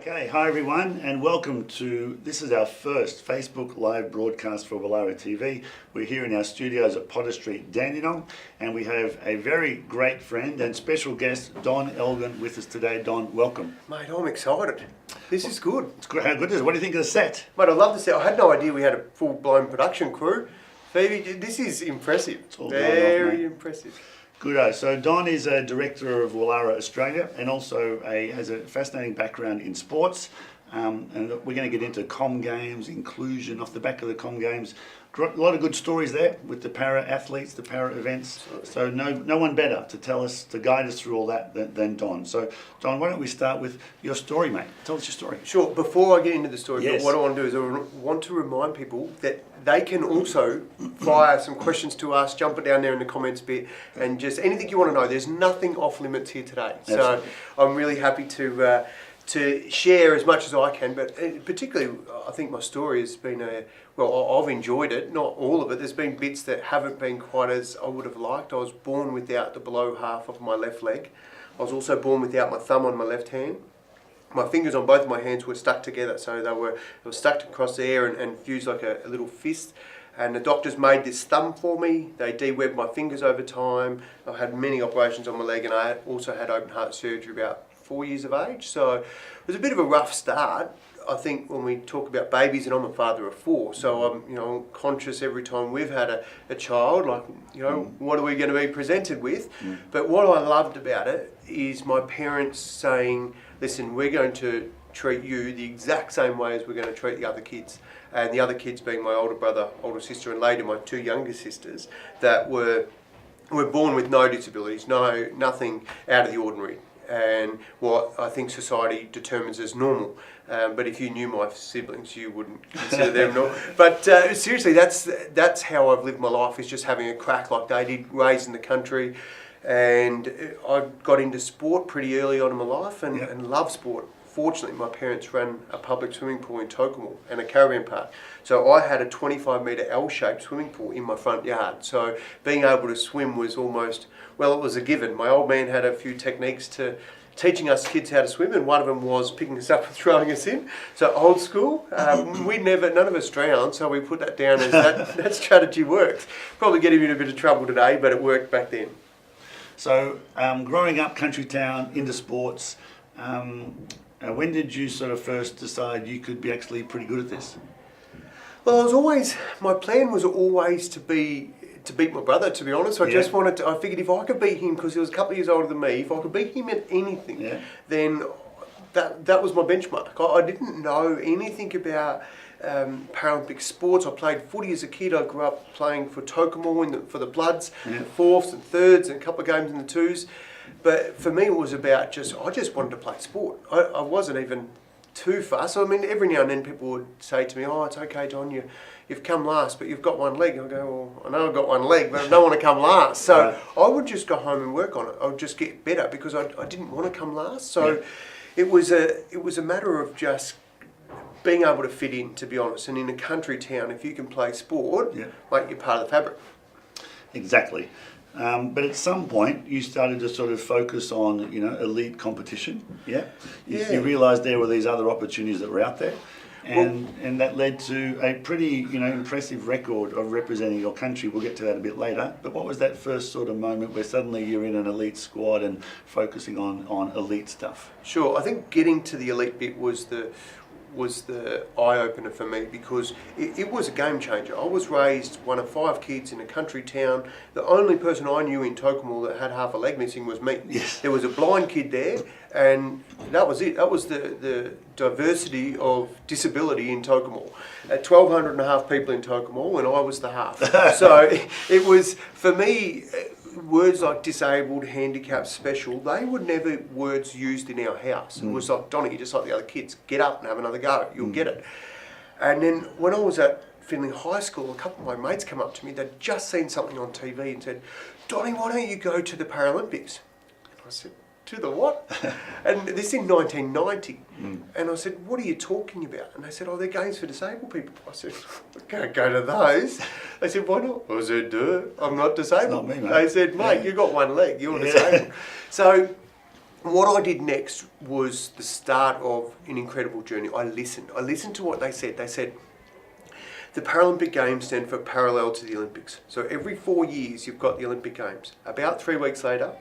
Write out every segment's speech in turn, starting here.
Okay, hi everyone, and welcome to, this is our first Facebook live broadcast for WallaraTV. We're here in our studios at Potter Street, Dandenong, and we have a very great friend and special guest, Don Elgin, with us today. Don, welcome. Mate, I'm excited. This is good. It's good. How good is it? What do you think of the set? Mate, I love the set. I had no idea we had a full-blown production crew. Phoebe, this is impressive. It's all very impressive. Good. So Don is a director of Wallara Australia and also has a fascinating background in sports. And we're going to get into comm games, inclusion off the back of the comm games. A lot of good stories there with the para athletes, the para events. So no one better to tell us, to guide us through all that than Don. So Don, why don't we start with your story, mate? Tell us your story. Sure. Before I get into the story, Yes. what I want to do is I want to remind people that they can also fire some questions to us, jump it down there in the comments bit, and just anything you want to know. There's nothing off limits here today. Absolutely. So I'm really happy to share as much as I can, but particularly I think my story has been I've enjoyed it, not all of it. There's been bits that haven't been quite as I would have liked. I was born without the below half of my left leg. I was also born without my thumb on my left hand. My fingers on both of my hands were stuck together, so they were stuck across the air and fused like a little fist. And the doctors made this thumb for me. They de-webbed my fingers over time. I had many operations on my leg, and I also had open heart surgery about 4 years of age. So it was a bit of a rough start. I think when we talk about babies, and I'm a father of 4, so I'm conscious every time we've had a child, like, what are we going to be presented with? But what I loved about it is my parents saying, listen, we're going to treat you the exact same way as we're going to treat the other kids. And the other kids being my older brother, older sister, and later my 2 younger sisters that were born with no disabilities, nothing out of the ordinary, and what I think society determines as normal. But if you knew my siblings, you wouldn't consider them normal. But seriously, that's how I've lived my life, is just having a crack like they did, raised in the country. And I got into sport pretty early on in my life and love sport. Fortunately, my parents ran a public swimming pool in Tokemore and a caravan park. So I had a 25-metre L-shaped swimming pool in my front yard. So being able to swim was almost, it was a given. My old man had a few techniques to teaching us kids how to swim, and one of them was picking us up and throwing us in. So old school. None of us drowned, so we put that down as that strategy works. Probably get him in a bit of trouble today, but it worked back then. So growing up country town, into sports, when did you sort of first decide you could be actually pretty good at this? Well, my plan was always to beat my brother, to be honest. I figured if I could beat him, because he was a couple of years older than me, if I could beat him at anything, then that was my benchmark. I didn't know anything about Paralympic sports. I played footy as a kid. I grew up playing for Tokemore for the Bloods, the 4ths and 3rds, and a couple of games in the 2s. But for me, it was about I just wanted to play sport. I wasn't even too fussed. I mean, every now and then people would say to me, "Oh, it's okay, Don, you've come last, but you've got one leg." I go, "Well, I know I've got one leg, but I don't want to come last." So I would just go home and work on it. I would just get better because I didn't want to come last. So it was a matter of just being able to fit in, to be honest. And in a country town, if you can play sport, like, you're part of the fabric. Exactly. But at some point, you started to sort of focus on, elite competition. You realised there were these other opportunities that were out there, and that led to a pretty, impressive record of representing your country. We'll get to that a bit later. But what was that first sort of moment where suddenly you're in an elite squad and focusing on elite stuff? Sure. I think getting to the elite bit was the eye-opener for me, because it was a game changer. I was raised one of 5 kids in a country town. The only person I knew in Tokemore that had half a leg missing was me. Yes. There was a blind kid there, and that was it. That was the diversity of disability in Tokemore. At 1,250 people in Tokemore, and I was the half. So it was, for me, words like disabled, handicapped, special, they were never words used in our house. It was like, "Donnie, you're just like the other kids. Get up and have another go. You'll get it." And then when I was at Finley High School, a couple of my mates came up to me. They'd just seen something on TV and said, "Donnie, why don't you go to the Paralympics?" I said, "To the what?" And this in 1990. And I said, "What are you talking about?" And they said, "Oh, they're games for disabled people." I said, "I can't go to those." They said, "Why not?" I said, "Duh, I'm not disabled." It's not me, mate. They said, "Mate, you've got one leg, you're disabled." So what I did next was the start of an incredible journey. I listened to what they said. They said, the Paralympic Games stand for parallel to the Olympics. So every 4 years you've got the Olympic Games. About 3 weeks later,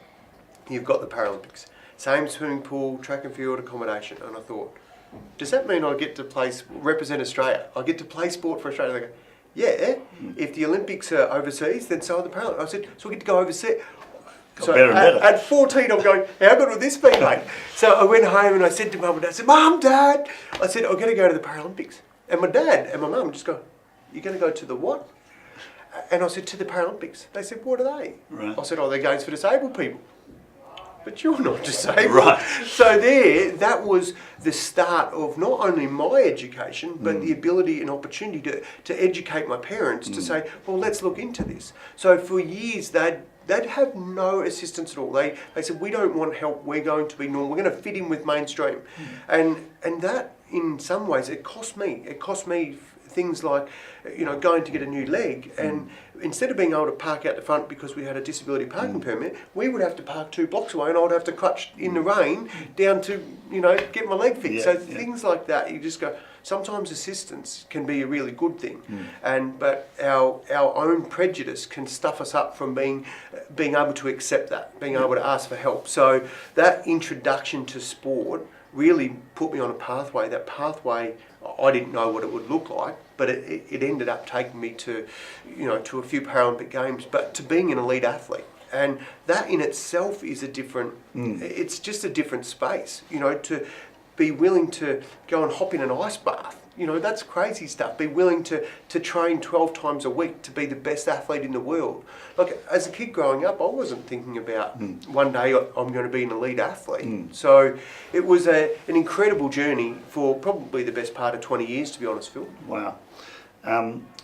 you've got the Paralympics. Same swimming pool, track and field, accommodation. And I thought, does that mean I get to represent Australia? I get to play sport for Australia? They go, yeah. If the Olympics are overseas, then so are the Paralympics. I said, so I get to go overseas. So better and better. At 14, I'm going, how good would this be, mate? So I went home and I said to Mum and Dad, I said, Mum, Dad, I said, I'm going to go to the Paralympics. And my dad and my mum just go, you're going to go to the what? And I said, to the Paralympics. They said, what are they? Right. I said, oh, they're games for disabled people. But you're not disabled. Right. So that was the start of not only my education, but the ability and opportunity to educate my parents to say, well, let's look into this. So for years, they'd have no assistance at all. They said, we don't want help, we're going to be normal, we're going to fit in with mainstream. And that, in some ways, it cost me things like, going to get a new leg, and instead of being able to park out the front because we had a disability parking permit, we would have to park 2 blocks away, and I would have to clutch in the rain down to, get my leg fixed. Things like that, you just go, sometimes assistance can be a really good thing, but our own prejudice can stuff us up from being able to accept that, being able to ask for help. So that introduction to sport really put me on a pathway. That pathway, I didn't know what it would look like, but it ended up taking me to, to a few Paralympic Games, but to being an elite athlete. And that in itself is a different, it's just a different space, to be willing to go and hop in an ice bath. That's crazy stuff. Be willing to train 12 times a week to be the best athlete in the world. Like, as a kid growing up, I wasn't thinking about one day I'm going to be an elite athlete. So it was an incredible journey for probably the best part of 20 years, to be honest, Phil. Wow.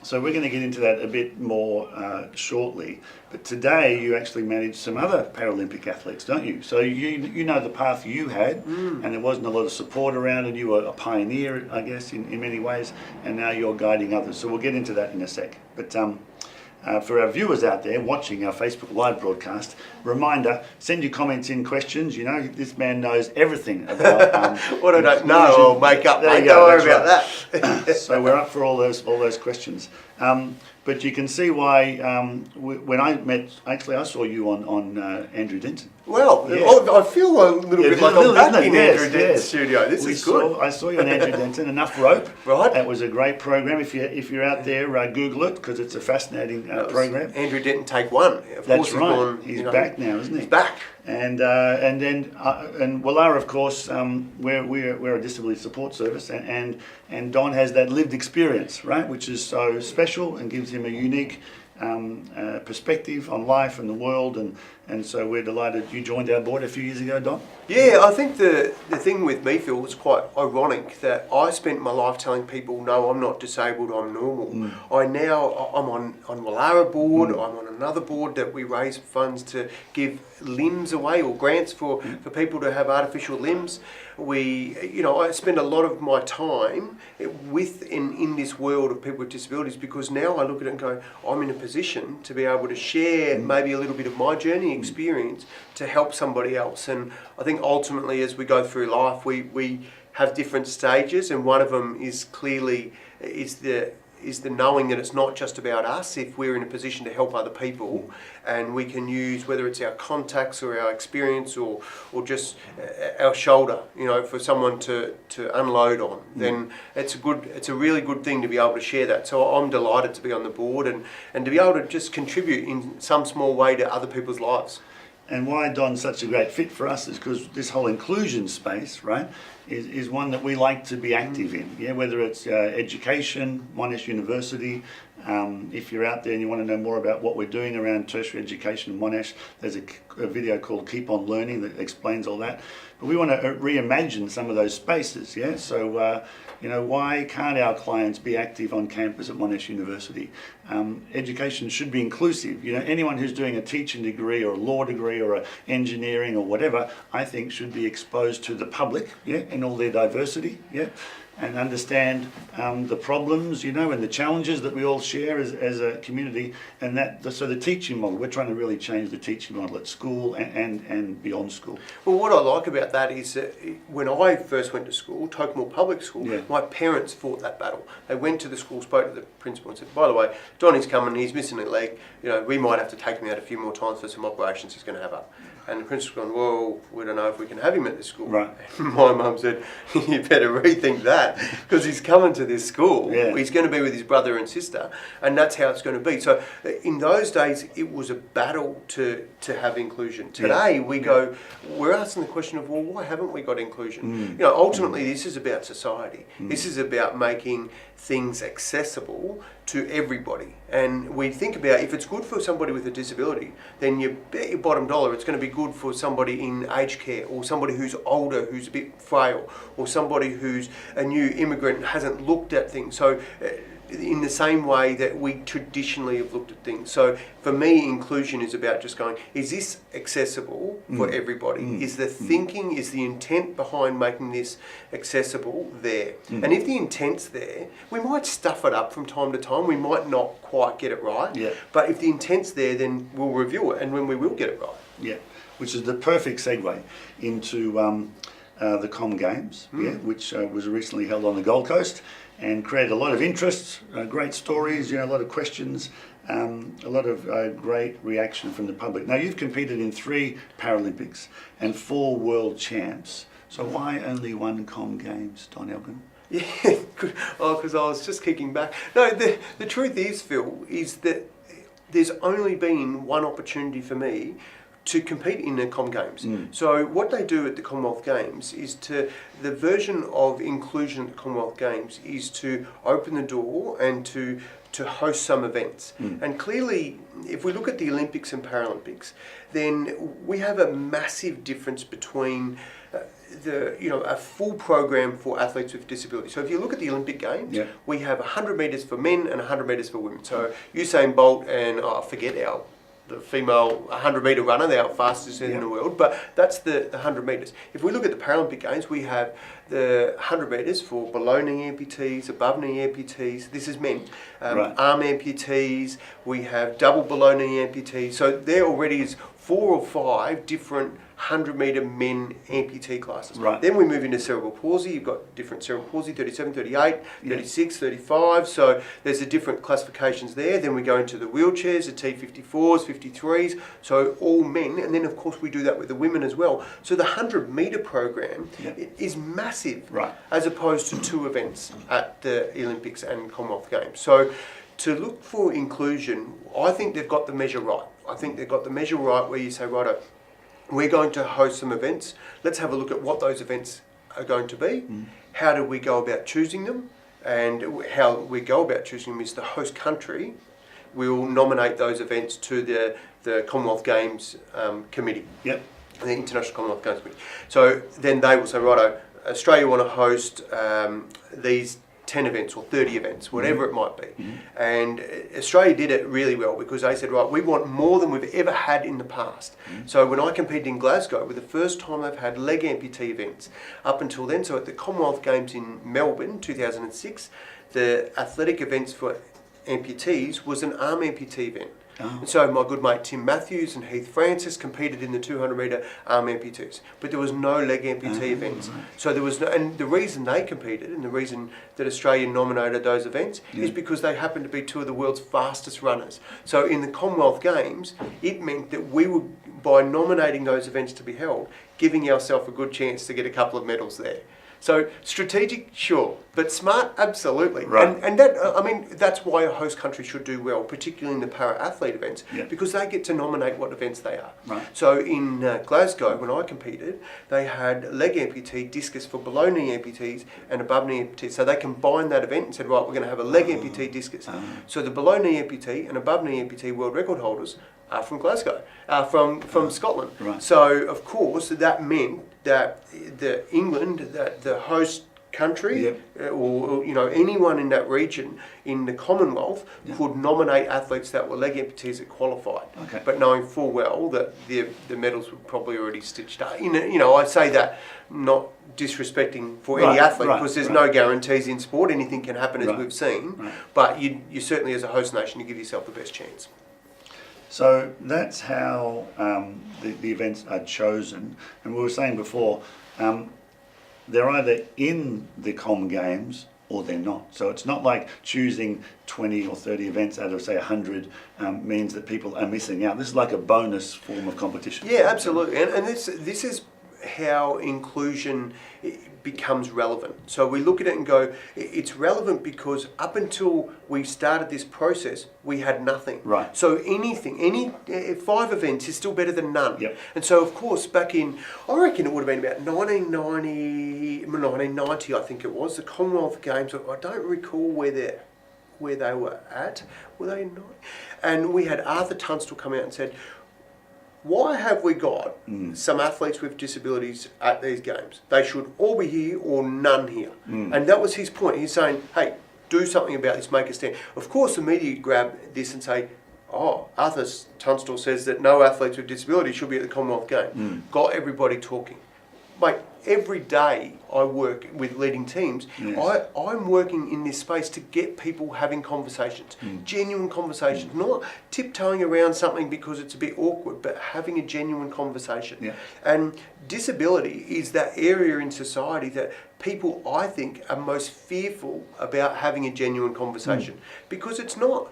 So we're going to get into that a bit more shortly. But today you actually manage some other Paralympic athletes, don't you? So you know the path you had, and there wasn't a lot of support around, and you were a pioneer, I guess, in many ways, and now you're guiding others. So we'll get into that in a sec. But for our viewers out there watching our Facebook Live broadcast, reminder, send your comments in, questions. This man knows everything about... what I don't know, I'll make up. Don't worry about that. So we're up for all those questions. But you can see why when I met, actually I saw you on Andrew Denton. Well, I feel a little bit like I'm back in Andrew Denton's studio. This is good. I saw you on Andrew Denton, Enough Rope. Right. That was a great program. If you're out there, Google it, because it's a fascinating program. Andrew Denton Take One. That's right. He's back now, isn't he? He's back. And then Wallara, of course, we're a disability support service, and Don has that lived experience, right, which is so special and gives him a unique perspective on life and the world, and so we're delighted you joined our board a few years ago, Don. Yeah, I think the thing with me, Phil, was quite ironic that I spent my life telling people, no, I'm not disabled, I'm normal. I'm on Wallara board, I'm on another board that we raise funds to give limbs away, or grants for people to have artificial limbs. I spend a lot of my time in this world of people with disabilities, because now I look at it and go, I'm in a position to be able to share maybe a little bit of my journey experience to help somebody else. And I think ultimately, as we go through life, we have different stages, and one of them is clearly is the knowing that it's not just about us. If we're in a position to help other people, and we can use, whether it's our contacts or our experience or just our shoulder, for someone to unload on, then it's a really good thing to be able to share that. So I'm delighted to be on the board and to be able to just contribute in some small way to other people's lives. And why Don's such a great fit for us is because this whole inclusion space, right, is one that we like to be active in. Yeah, whether it's education, Monash University. If you're out there and you want to know more about what we're doing around tertiary education in Monash, there's a video called Keep On Learning that explains all that. But we want to reimagine some of those spaces. Yeah, so why can't our clients be active on campus at Monash University? Education should be inclusive. Anyone who's doing a teaching degree or a law degree or a engineering or whatever, I think should be exposed to the public, yeah, in all their diversity, yeah. and understand the problems, you know, and the challenges that we all share as a community. And so the teaching model, we're trying to really change the teaching model at school and beyond school. Well, what I like about that is that when I first went to school, Tokemore Public School, my parents fought that battle. They went to the school, spoke to the principal and said, by the way, Donnie's coming, he's missing a leg, you know, we might have to take him out a few more times for some operations he's going to have up. And the principal's gone, well, we don't know if we can have him at this school. Right. My mum said, you better rethink that, because he's coming to this school. Yeah. He's going to be with his brother and sister, and that's how it's going to be. So in those days, it was a battle to have inclusion. Today, we're asking the question of, well, why haven't we got inclusion? You know, ultimately, this is about society. This is about making things accessible to everybody. And we think about, if it's good for somebody with a disability, then you bet your bottom dollar it's going to be good for somebody in aged care, or somebody who's older, who's a bit frail, or somebody who's a new immigrant and hasn't looked at things. So in the same way that we traditionally have looked at things. So for me, inclusion is about just going, is this accessible for everybody? Is the thinking, is the intent behind making this accessible there? And if the intent's there, we might stuff it up from time to time. We might not quite get it right. Yeah. But if the intent's there, then we'll review it, and when we will get it right. Yeah, which is the perfect segue into the Com Games, which was recently held on the Gold Coast and created a lot of interest, great stories, you know, a lot of questions, a lot of great reaction from the public. Now, you've competed in 3 Paralympics and 4 World Champs. So why only 1 Com Games, Don Elgin? Yeah, because I was just kicking back. No, the truth is, Phil, is that there's only been one opportunity for me to compete in the Com Games. So what they do at the Commonwealth Games is the version of inclusion at the Commonwealth Games is to open the door and to host some events. And clearly, if we look at the Olympics and Paralympics, then we have a massive difference between a full program for athletes with disabilities. So if you look at the Olympic Games, we have 100 metres for men and 100 metres for women. So Usain Bolt and the female 100 metre runner, they're our fastest in the world, but that's the 100 metres. If we look at the Paralympic Games, we have the 100 metres for below knee amputees, above knee amputees, this is men, arm amputees, we have double below knee amputees, so there already is 4 or 5 different 100 metre men amputee classes. Then we move into cerebral palsy. You've got different cerebral palsy, 37, 38, 36, 35. So there's the different classifications there. Then we go into the wheelchairs, the T54s, 53s. So all men. And then, of course, we do that with the women as well. So the 100 metre program is massive as opposed to 2 events at the Olympics and Commonwealth Games. So to look for inclusion, I think they've got the measure right. I think they've got the measure right where you say, righto, we're going to host some events. Let's have a look at what those events are going to be. How do we go about choosing them? And how we go about choosing them is the host country will nominate those events to the Commonwealth Games Committee. The International Commonwealth Games Committee. So then they will say, righto, Australia want to host these 10 events or 30 events, whatever it might be. And Australia did it really well because they said, right, we want more than we've ever had in the past. So when I competed in Glasgow, it was the first time they've had leg amputee events up until then. So at the Commonwealth Games in Melbourne, 2006, the athletic events for amputees was an arm amputee event. And so my good mate Tim Matthews and Heath Francis competed in the 200 metre arm amputees, but there was no leg amputee events. So there was no, and the reason they competed and the reason that Australia nominated those events is because they happened to be 2 of the world's fastest runners. So in the Commonwealth Games, it meant that we were, by nominating those events to be held, giving ourselves a good chance to get a couple of medals there. So strategic, sure, but smart, absolutely. And that, I mean, that's why a host country should do well, particularly in the para-athlete events, because they get to nominate what events they are. So in Glasgow, when I competed, they had leg amputee, discus for below knee amputees and above knee amputees. So they combined that event and said, right, we're going to have a leg amputee discus. So the below knee amputee and above knee amputee world record holders are from Glasgow, from Scotland. So of course that meant that the host country or anyone in that region in the Commonwealth could nominate athletes that were leg amputees that qualified. But knowing full well that the medals were probably already stitched up. I'd say that not disrespecting for any athlete, because there's no guarantees in sport. Anything can happen, as we've seen. But you certainly, as a host nation, you give yourself the best chance. So that's how the events are chosen. And we were saying before, they're either in the Com Games or they're not. So it's not like choosing 20 or 30 events out of, say, 100 means that people are missing out. This is like a bonus form of competition. Yeah, absolutely. And this is how inclusion becomes relevant. So we look at it and go, it's relevant because up until we started this process, we had nothing. Right. So any 5 events is still better than none. Yep. And so, of course, back in, I reckon it would have been about 1990, I think it was, the Commonwealth Games. I don't recall where they were at. Were they not? And we had Arthur Tunstall come out and said, why have we got some athletes with disabilities at these games? They should all be here or none here. And that was his point. He's saying, hey, do something about this, make a stand. Of course, the media grab this and say, oh, Arthur Tunstall says that no athletes with disabilities should be at the Commonwealth Games. Got everybody talking. Mate, every day I work with leading teams, I'm working in this space to get people having conversations, genuine conversations, not tiptoeing around something because it's a bit awkward, but having a genuine conversation. Yeah. And disability is that area in society that people, I think, are most fearful about having a genuine conversation because it's not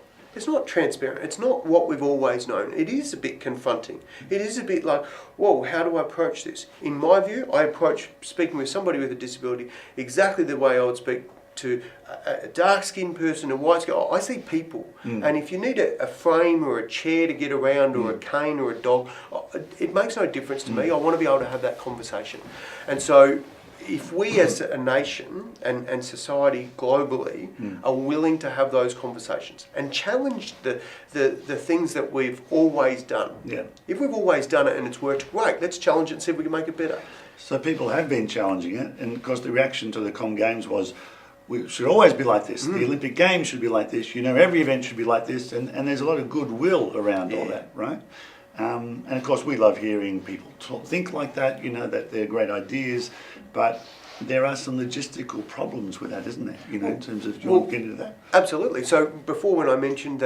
transparent. It's not what we've always known. It is a bit confronting. It is a bit like, whoa, how do I approach this? In my view, I approach speaking with somebody with a disability exactly the way I would speak to a dark-skinned person, a white skin. I see people. And if you need a frame or a chair to get around or a cane or a dog, it makes no difference to me. I want to be able to have that conversation. And so if we as a nation and society globally are willing to have those conversations and challenge the things that we've always done. Yeah. If we've always done it and it's worked, great, let's challenge it and see if we can make it better. So people have been challenging it, and of course the reaction to the Com Games was, we should always be like this. The Olympic Games should be like this. Every event should be like this, and there's a lot of goodwill around all that, right? And of course we love hearing people think like that, that they're great ideas, but there are some logistical problems with that, isn't there? In terms of, do you want to get into that? Absolutely. So before, when I mentioned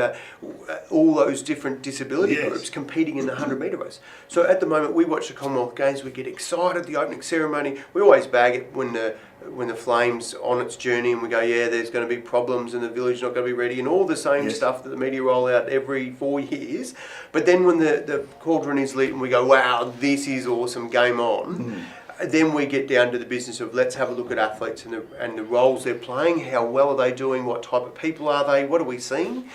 all those different disability groups competing in the 100-metre race. So at the moment, we watch the Commonwealth Games, we get excited, the opening ceremony. We always bag it when the Flame's on its journey and we go, yeah, there's going to be problems and the village's not going to be ready and all the same stuff that the media roll out every 4 years. But then when the cauldron is lit and we go, wow, this is awesome, game on. Then we get down to the business of let's have a look at athletes and the roles they're playing, how well are they doing, what type of people are they, what are we seeing?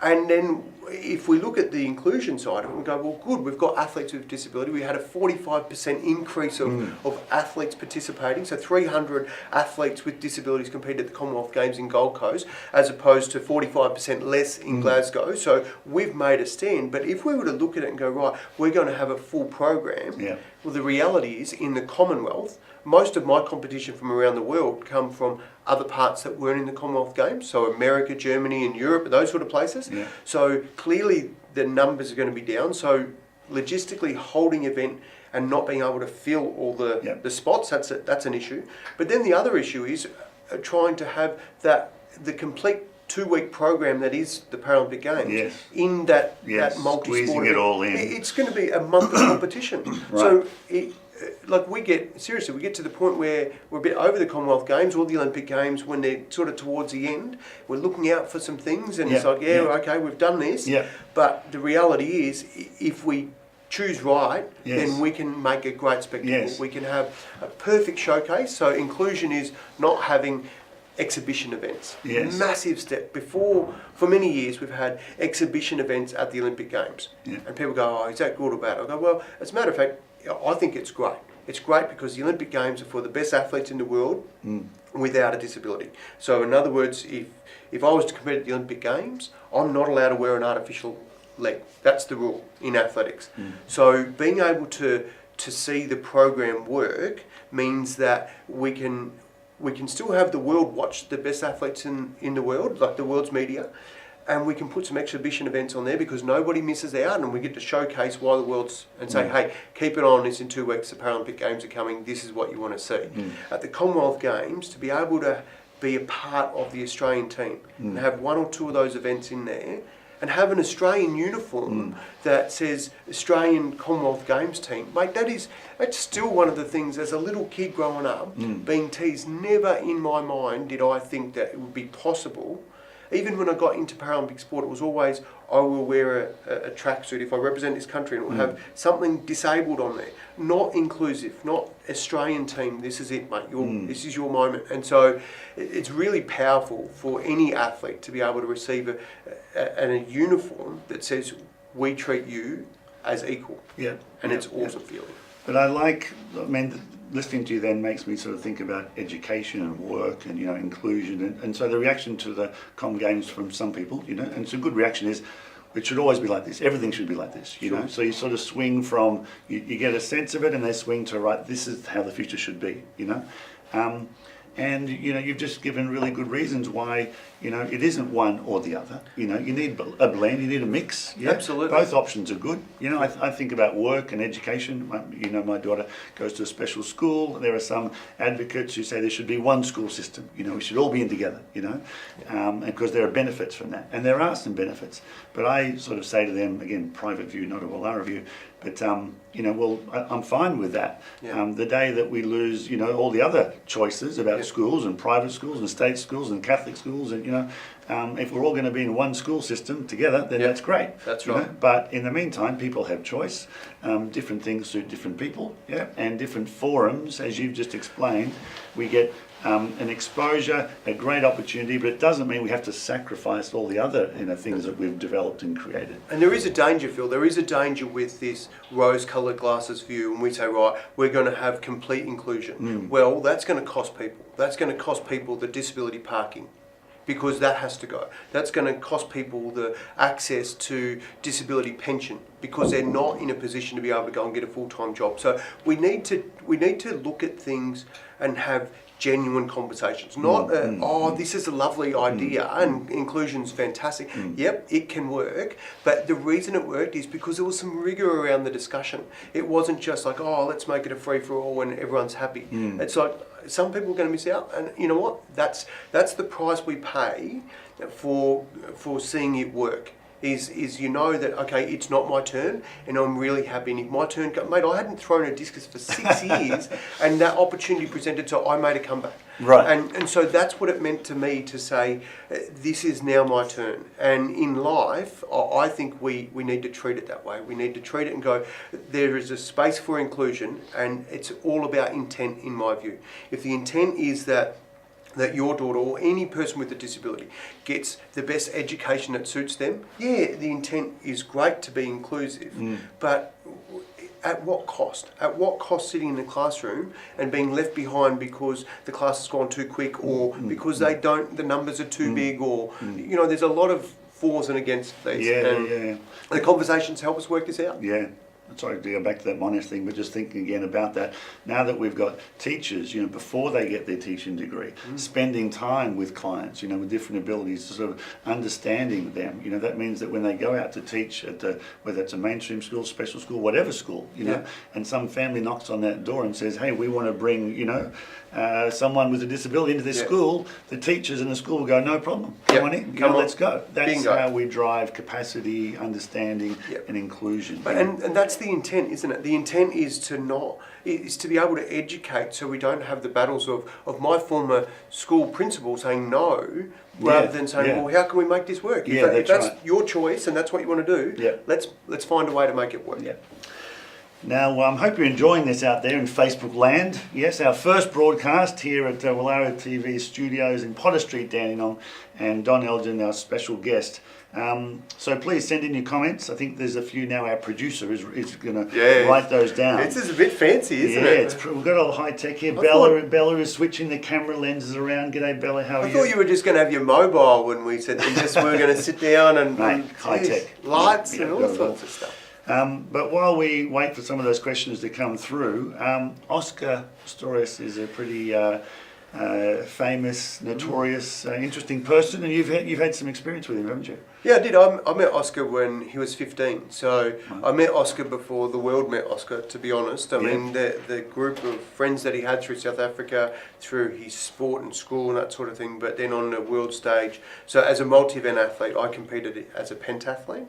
And then if we look at the inclusion side of it, we go, well, good, we've got athletes with disability. We had a 45% increase of athletes participating. So 300 athletes with disabilities competed at the Commonwealth Games in Gold Coast, as opposed to 45% less in Glasgow. So we've made a stand. But if we were to look at it and go, right, we're going to have a full program, well, the reality is in the Commonwealth, most of my competition from around the world come from other parts that weren't in the Commonwealth Games, so America, Germany and Europe and those sort of places. So clearly the numbers are going to be down. So logistically holding event and not being able to fill all the spots, that's an issue. But then the other issue is trying to have the complete 2-week program that is the Paralympic Games in that multi-sport squeezing it all in. It's going to be a month of competition. So we get to the point where we're a bit over the Commonwealth Games or the Olympic Games when they're sort of towards the end. We're looking out for some things and it's like, okay, we've done this. But the reality is, if we choose right, then we can make a great spectacle. We can have a perfect showcase. So inclusion is not having exhibition events. Massive step. Before, for many years, we've had exhibition events at the Olympic Games. And people go, oh, is that good or bad? I go, well, as a matter of fact, I think it's great. It's great because the Olympic Games are for the best athletes in the world without a disability. So in other words, if I was to compete at the Olympic Games, I'm not allowed to wear an artificial leg. That's the rule in athletics. So being able to see the program work means that we can still have the world watch the best athletes in the world, like the world's media, and we can put some exhibition events on there because nobody misses out, and we get to showcase why the world's and say, hey, keep an eye on this in 2 weeks. The Paralympic Games are coming. This is what you want to see. At the Commonwealth Games, to be able to be a part of the Australian team and have 1 or 2 of those events in there, and have an Australian uniform that says Australian Commonwealth Games team, mate, that's still one of the things, as a little kid growing up, being teased, never in my mind did I think that it would be possible. Even when I got into Paralympic sport, it was always, I will wear a tracksuit if I represent this country, and it will have something disabled on there. Not inclusive, not Australian team, this is it, mate, this is your moment. And so it's really powerful for any athlete to be able to receive a uniform that says, we treat you as equal. Yeah. And it's awesome feeling. But listening to you then makes me sort of think about education and work and, inclusion. And so the reaction to the Com Games from some people, and it's a good reaction, is it should always be like this. Everything should be like this, Sure. So you sort of swing from, you get a sense of it, and they swing to, right, this is how the future should be, And, you've just given really good reasons why, it isn't one or the other. You need a blend, you need a mix. Yeah? Absolutely. Both options are good. I think about work and education. My daughter goes to a special school. There are some advocates who say there should be one school system. We should all be in together, and because there are benefits from that. And there are some benefits. But I sort of say to them, again, private view, not a Wallara view, but, I'm fine with that. Yeah. The day that we lose, all the other choices about schools and private schools and state schools and Catholic schools, and, if we're all going to be in one school system together, then that's great. That's right. But in the meantime, people have choice. Different things suit different people, and different forums, as you've just explained. We get an exposure, a great opportunity, but it doesn't mean we have to sacrifice all the other things that we've developed and created. And there is a danger, Phil. There is a danger with this rose-coloured glasses view, and we say, right, we're going to have complete inclusion. Well, that's going to cost people. That's going to cost people the disability parking, because that has to go. That's going to cost people the access to disability pension, because they're not in a position to be able to go and get a full-time job. So we need to look at things and have genuine conversations, not this is a lovely idea and inclusion's fantastic. Yep, it can work, but the reason it worked is because there was some rigor around the discussion. It wasn't just like, let's make it a free-for-all and everyone's happy. It's like, some people are going to miss out, and you know what? That's the price we pay for seeing it work. Is that, okay, it's not my turn, and I'm really happy. And if my turn comes, mate, I hadn't thrown a discus for 6 years, and that opportunity presented, so I made a comeback. Right. And so that's what it meant to me to say, this is now my turn. And in life, I think we need to treat it that way. We need to treat it and go, there is a space for inclusion, and it's all about intent, in my view. If the intent is that your daughter or any person with a disability gets the best education that suits them, the intent is great to be inclusive, but at what cost? At what cost sitting in the classroom and being left behind because the class has gone too quick, or because the numbers are too big, or, there's a lot of fors and against these. The conversations help us work this out. Yeah. Sorry to go back to that Monash thing, but just thinking again about that. Now that we've got teachers, before they get their teaching degree, spending time with clients, with different abilities, sort of understanding them. That means that when they go out to teach at whether it's a mainstream school, special school, whatever school, and some family knocks on that door and says, hey, we want to bring, someone with a disability into this school, the teachers in the school will go, no problem, come on in, let's go. That's Bingo. how we drive capacity, understanding, and inclusion. But, and that's the intent, isn't it? The intent is to be able to educate, so we don't have the battles of my former school principal saying no, rather than saying, well, how can we make this work? If that's your choice and that's what you want to do, let's find a way to make it work. Yeah. Now, I hope you're enjoying this out there in Facebook land. Yes, our first broadcast here at WallaraTV studios in Potter Street, Dandenong, and Don Elgin, our special guest. So please send in your comments. I think there's a few now. Our producer is going to write those down. This is a bit fancy, isn't it? Yeah, we've got all high tech here. Bella is switching the camera lenses around. G'day, Bella. How are you? I thought you were just going to have your mobile when we said we're going to sit down and high tech lights and all sorts of stuff. But while we wait for some of those questions to come through, Oscar Pistorius is a pretty famous, notorious, interesting person, and you've had some experience with him, haven't you? Yeah, I did. I met Oscar when he was 15. So I met Oscar before the world met Oscar, to be honest. I mean, the group of friends that he had through South Africa, through his sport and school and that sort of thing, but then on the world stage. So as a multi-event athlete, I competed as a pentathlete,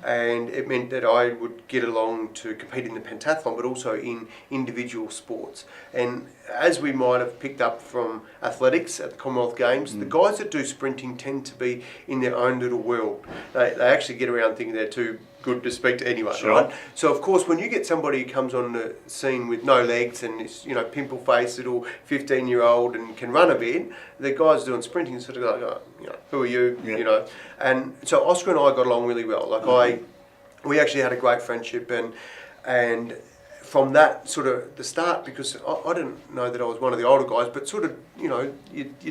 and it meant that I would get along to compete in the pentathlon, but also in individual sports. And as we might have picked up from athletics at the Commonwealth Games, the guys that do sprinting tend to be in their own little world. They actually get around thinking they're too good to speak to anyone, right? So of course, when you get somebody who comes on the scene with no legs and is, pimple-faced little 15-year-old and can run a bit, the guys doing sprinting sort of go, who are you? And so Oscar and I got along really well. Like we actually had a great friendship, and from that sort of the start, because I didn't know that I was one of the older guys, but sort of, you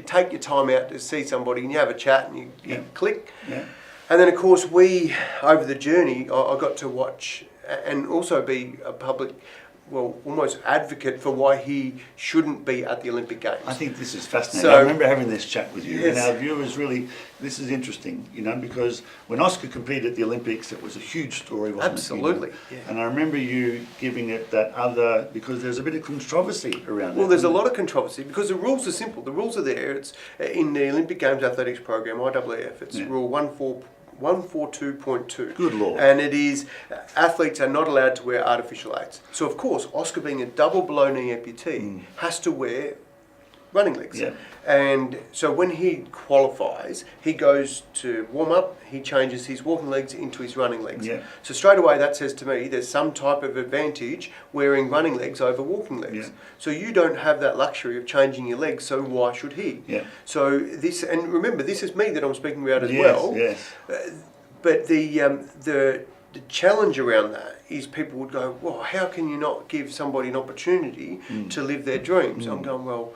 take your time out to see somebody and you have a chat and you click. Yeah. And then, of course, over the journey, I got to watch and also be a public, almost advocate for why he shouldn't be at the Olympic Games. I think this is fascinating. I remember having this chat with you, and our viewers really, this is interesting, because when Oscar competed at the Olympics, it was a huge story, wasn't it? Absolutely. Yeah. And I remember you giving it that because there's a bit of controversy around it. Well, there's a lot of controversy because the rules are simple. The rules are there. It's in the Olympic Games athletics program, IAAF. It's Rule 142.2. Good Lord. And it is, athletes are not allowed to wear artificial aids. So of course, Oscar being a double below knee amputee has to wear running legs. Yeah. And so when he qualifies, he goes to warm up, he changes his walking legs into his running legs. Yeah. So straight away that says to me there's some type of advantage wearing running legs over walking legs. Yeah. So you don't have that luxury of changing your legs, so why should he? Yeah. So this, and remember, this is me that I'm speaking about as well. Yes. But the challenge around that is people would go, well, how can you not give somebody an opportunity to live their dreams? I'm going, well,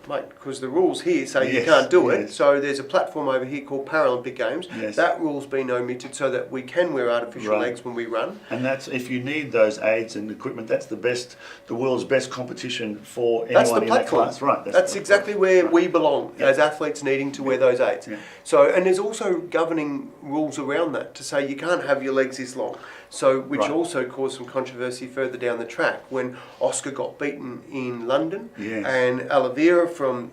mate, because the rules here say you can't do it. So there's a platform over here called Paralympic Games. Yes. That rule's been omitted so that we can wear artificial legs when we run. And that's, if you need those aids and equipment, that's the world's best competition for anyone in that class. Right. That's exactly where we belong as athletes needing to wear those aids. Yeah. So, and there's also governing rules around that to say you can't have your legs this long. So, which also caused some controversy further down the track when Oscar got beaten in London, and Oliveira from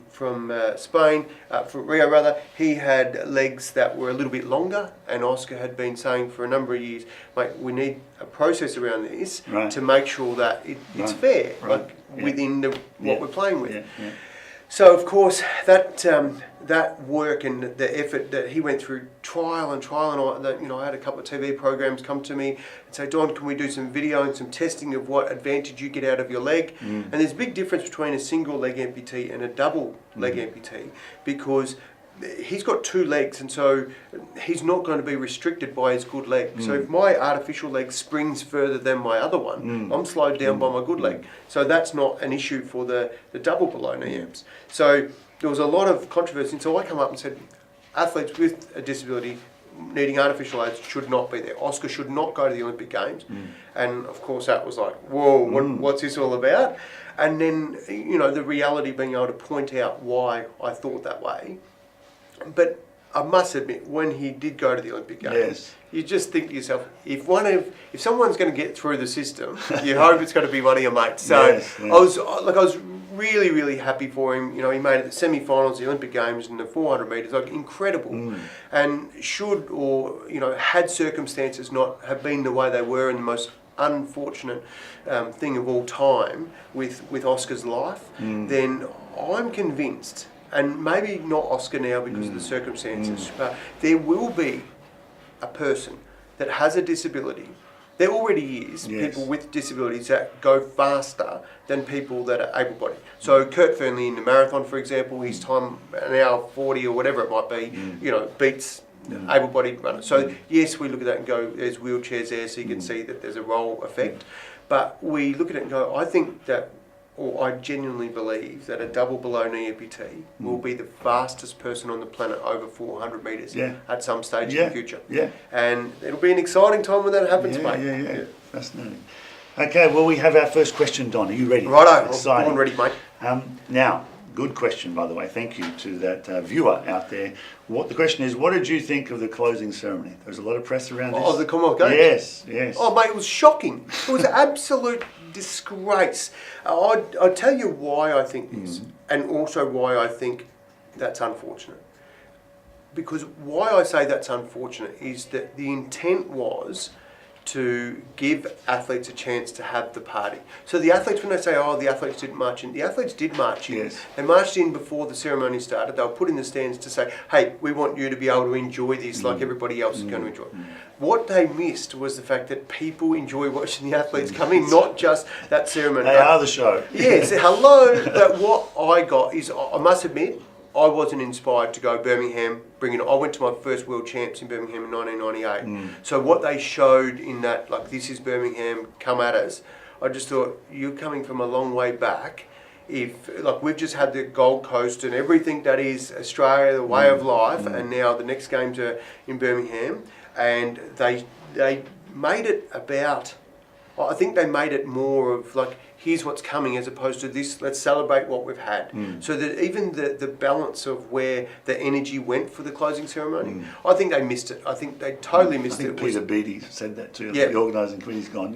Spain, from Rio rather, he had legs that were a little bit longer, and Oscar had been saying for a number of years, mate, we need a process around this to make sure that it's fair, within what we're playing with. Yeah. Yeah. So of course that work and the effort that he went through, trial and I had a couple of TV programs come to me and say, Don, can we do some video and some testing of what advantage you get out of your leg? And there's a big difference between a single leg amputee and a double leg amputee, because he's got two legs, and so he's not going to be restricted by his good leg. So if my artificial leg springs further than my other one, I'm slowed down by my good leg. So that's not an issue for the double below knee amps. So there was a lot of controversy, and so I come up and said, athletes with a disability needing artificial aids should not be there. Oscar should not go to the Olympic Games. And of course that was like, whoa, what's this all about? And then, the reality being able to point out why I thought that way. But I must admit, when he did go to the Olympic Games, you just think to yourself, if someone's going to get through the system, you hope it's going to be one of your mates. So I was really, really happy for him. He made it the semi-finals, the Olympic Games, and the 400 metres, incredible. And had circumstances not have been the way they were, in the most unfortunate thing of all time with Oscar's life, then I'm convinced, and maybe not Oscar now because of the circumstances, but there will be a person that has a disability. There already is people with disabilities that go faster than people that are able-bodied. So Kurt Fearnley in the marathon, for example, his time, an hour 40 or whatever it might be, beats able-bodied runners. So yes, we look at that and go, there's wheelchairs there, so you can see that there's a role effect. But we look at it and go, I think that, or I genuinely believe that a double below knee amputee will be the fastest person on the planet over 400 metres at some stage in the future. Yeah. And it'll be an exciting time when that happens, mate. Yeah. Fascinating. Okay, well, we have our first question, Don. Are you ready? Righto, I'm ready, mate. Now, Good question, by the way. Thank you to that viewer out there. The question is, what did you think of the closing ceremony? There was a lot of press around this. Oh, the Commonwealth Games? Yes, yes. Oh, mate, it was shocking. It was an absolute disgrace. I'll tell you why I think this, and also why I think that's unfortunate. Because why I say that's unfortunate is that the intent was to give athletes a chance to have the party. So the athletes, when they say, oh, the athletes didn't march in, the athletes did march in. Yes. They marched in before the ceremony started. They were put in the stands to say, hey, we want you to be able to enjoy this like everybody else is going to enjoy. What they missed was the fact that people enjoy watching the athletes come in, not just that ceremony. They are the show. Yes, hello. But what I got is, I must admit, I wasn't inspired to go Birmingham, bring it on. I went to my first World Champs in Birmingham in 1998. So what they showed in that, like, this is Birmingham, come at us, I just thought, you're coming from a long way back. If, like, we've just had the Gold Coast and everything that is Australia, the way of life, and now the next games are in Birmingham, and they made it about, I think they made it more of like, here's what's coming, as opposed to this, let's celebrate what we've had. So that even the balance of where the energy went for the closing ceremony, I think they missed it. I think they totally missed it. Peter Beattie said that too. Yeah. The organising committee's gone,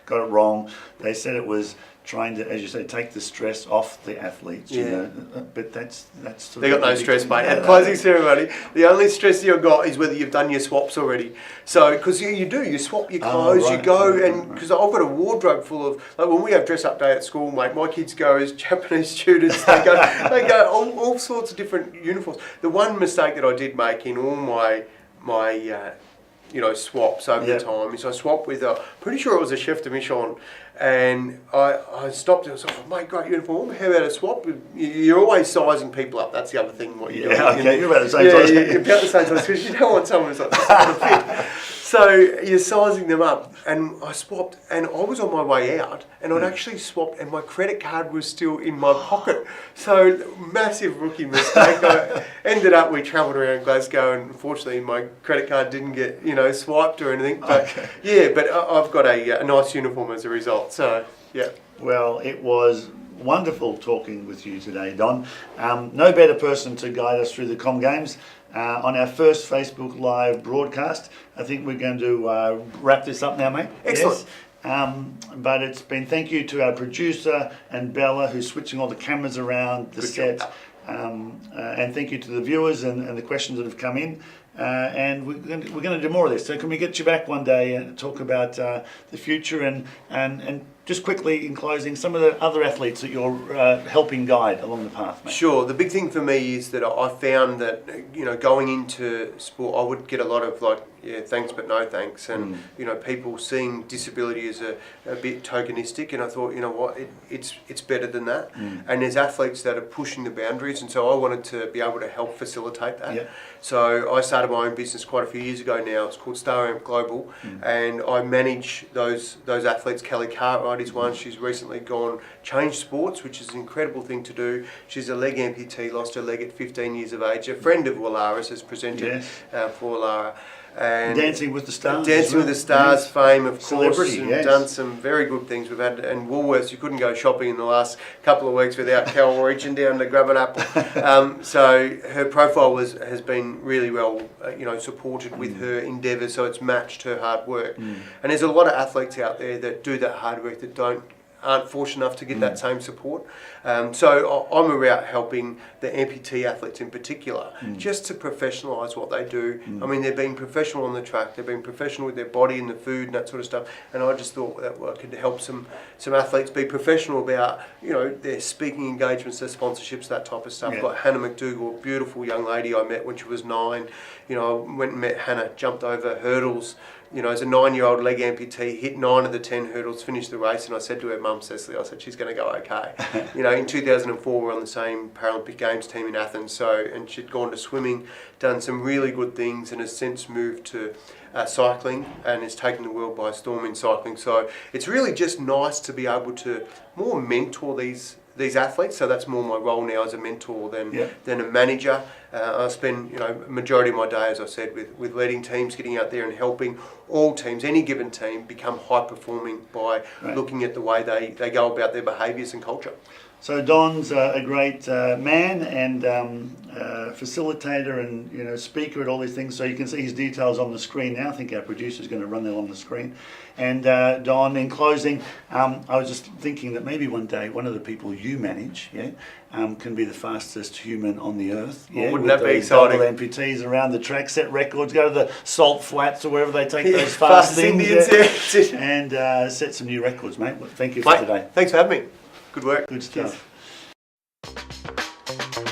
got it wrong. They said it was trying to, as you say, take the stress off the athletes. You know, but that's sort they got no stress, mate. At closing ceremony, the only stress you've got is whether you've done your swaps already. So, because you swap your clothes, you go, and because I've got a wardrobe full of, like, when we have dress up day at school, mate, my kids go as Japanese students. They go all sorts of different uniforms. The one mistake that I did make in all my swaps over the time is I swapped with pretty sure it was a chef de mission, and I stopped and I was like, oh, mate, great uniform, how about a swap? You're always sizing people up, that's the other thing. What you're doing. Okay, you're about the same size. You're about the same size, because you don't want someone who's like, this is going to fit. So you're sizing them up, and I swapped, and I was on my way out, and I'd actually swapped, and my credit card was still in my pocket. So massive rookie mistake. I ended up, we travelled around Glasgow, and unfortunately my credit card didn't get swiped or anything. But but I've got a nice uniform as a result. So yeah. Well, it was wonderful talking with you today, Don. No better person to guide us through the Com Games. On our first Facebook Live broadcast. I think we're going to wrap this up now, mate. Excellent. Yes. But it's been thank you to our producer and Bella, who's switching all the cameras around the set. And thank you to the viewers and the questions that have come in. And we're going to do more of this. So can we get you back one day and talk about the future and just quickly in closing, some of the other athletes that you're helping guide along the path, mate? Sure. The big thing for me is that I found that, going into sport, I would get a lot of thanks but no thanks, and people seeing disability as a bit tokenistic, and I thought, it's better than that. And there's athletes that are pushing the boundaries, and so I wanted to be able to help facilitate that. Yeah. So I started my own business quite a few years ago now. It's called Star Amp Global, and I manage those athletes. Kelly Cartwright is one. She's recently changed sports, which is an incredible thing to do. She's a leg amputee, lost her leg at 15 years of age. A friend of Wallara's has presented for Wallara. And Dancing with the Stars. Dancing with the Stars fame, of course, and yes. done some very good things. We've had, and Woolworths, you couldn't go shopping in the last couple of weeks without Carol reaching down to grab an apple. So her profile has been really well, supported with her endeavours, so it's matched her hard work. And there's a lot of athletes out there that do that hard work that aren't fortunate enough to get that same support. So I'm about helping the amputee athletes in particular, just to professionalise what they do. I mean, they've been professional on the track, they've been professional with their body and the food and that sort of stuff, and I just thought that I could help some athletes be professional about, their speaking engagements, their sponsorships, that type of stuff. Yeah. Like Hannah McDougall, a beautiful young lady I met when she was 9. I went and met Hannah, jumped over hurdles, as a 9-year-old leg amputee, hit 9 of the 10 hurdles, finished the race, and I said to her mum, Cecily, I said, she's going to go okay. In 2004, we were on the same Paralympic Games team in Athens, and she'd gone to swimming, done some really good things, and has since moved to cycling, and has taken the world by storm in cycling. So it's really just nice to be able to more mentor these athletes. So that's more my role now as a mentor than a manager. I spend majority of my day, as I said, with leading teams, getting out there and helping all teams, any given team, become high performing by looking at the way they go about their behaviours and culture. So Don's a great man and facilitator and speaker at all these things. So you can see his details on the screen now. I think our producer is going to run them on the screen. And Don, in closing, I was just thinking that maybe one day one of the people you manage, can be the fastest human on the earth. Well, wouldn't that be exciting? Double amputees around the track, set records, go to the salt flats or wherever they take those fast things, Indians, and set some new records, mate. Well, thank you for today. Thanks for having me. Good work. Good stuff. Cheers.